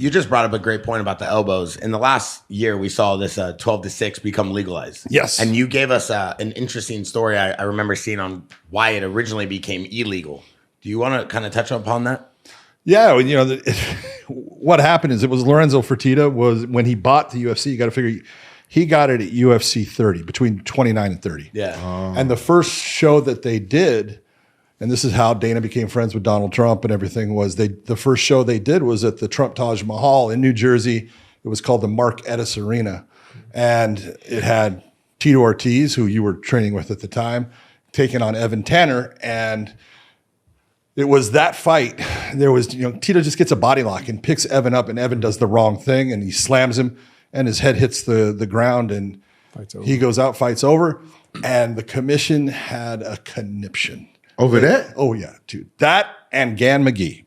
You just brought up a great point about the elbows. In the last year, we saw this 12-6 become legalized. Yes. And you gave us an interesting story I remember seeing on why it originally became illegal. Do you want to kind of touch upon that? Yeah, what happened is it was Lorenzo Fertitta was when he bought the UFC. You got to figure he got it at UFC 30, between 29 and 30. Yeah. And the first show that they did, and this is how Dana became friends with Donald Trump and everything, was the first show they did was at the Trump Taj Mahal in New Jersey. It was called the Mark Ettis Arena. And it had Tito Ortiz, who you were training with at the time, taking on Evan Tanner. And it was that fight. There was, Tito just gets a body lock and picks Evan up, and Evan does the wrong thing, and he slams him, and his head hits the ground, and he goes out, fights over. And the commission had a conniption. Over that? Oh, yeah, dude. That and Gan McGee.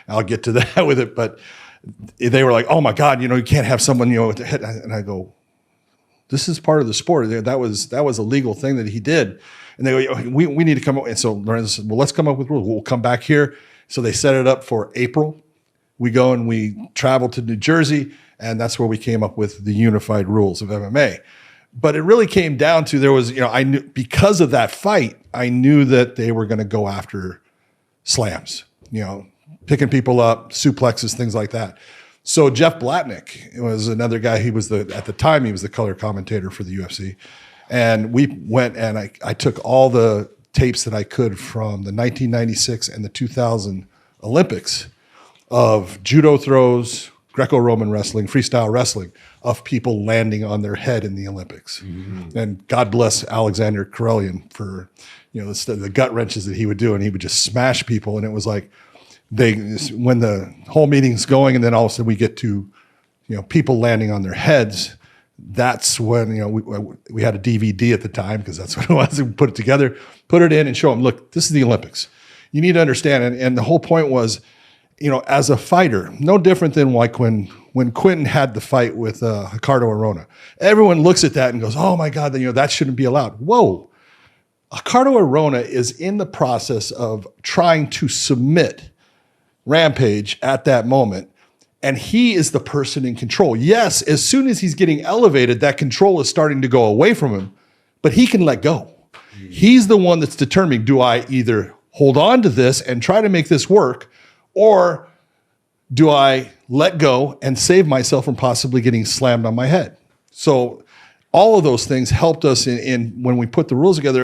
I'll get to that with it, but they were like, oh, my God, you can't have someone, with the head. And I go, this is part of the sport. That was a legal thing that he did. And they go, we need to come up. And so Lorenzo said, well, let's come up with rules. We'll come back here. So they set it up for April. We go and we travel to New Jersey, and that's where we came up with the unified rules of MMA. But it really came down to, there was, I knew because of that fight, I knew that they were going to go after slams, picking people up, suplexes, things like that. So Jeff Blatnick was another guy. He was at the time, he was the color commentator for the UFC. And we went and I took all the tapes that I could from the 1996 and the 2000 Olympics of judo throws, Greco-Roman wrestling, freestyle wrestling, of people landing on their head in the Olympics. Mm-hmm. And God bless Alexander Karelian for, the gut wrenches that he would do, and he would just smash people. And it was like, when the whole meeting's going, and then all of a sudden we get to, people landing on their heads. That's when, we had a DVD at the time, because that's what it was. We put it together, put it in, and show them, look, this is the Olympics. You need to understand. And the whole point was, as a fighter, no different than like when Quentin had the fight with Ricardo Arona. Everyone looks at that and goes, oh my God, that shouldn't be allowed. Whoa. Ricardo Arona is in the process of trying to submit Rampage at that moment, and he is the person in control. Yes, as soon as he's getting elevated, that control is starting to go away from him, but he can let go. He's the one that's determining, do I either hold on to this and try to make this work, or do I let go and save myself from possibly getting slammed on my head? So all of those things helped us in when we put the rules together.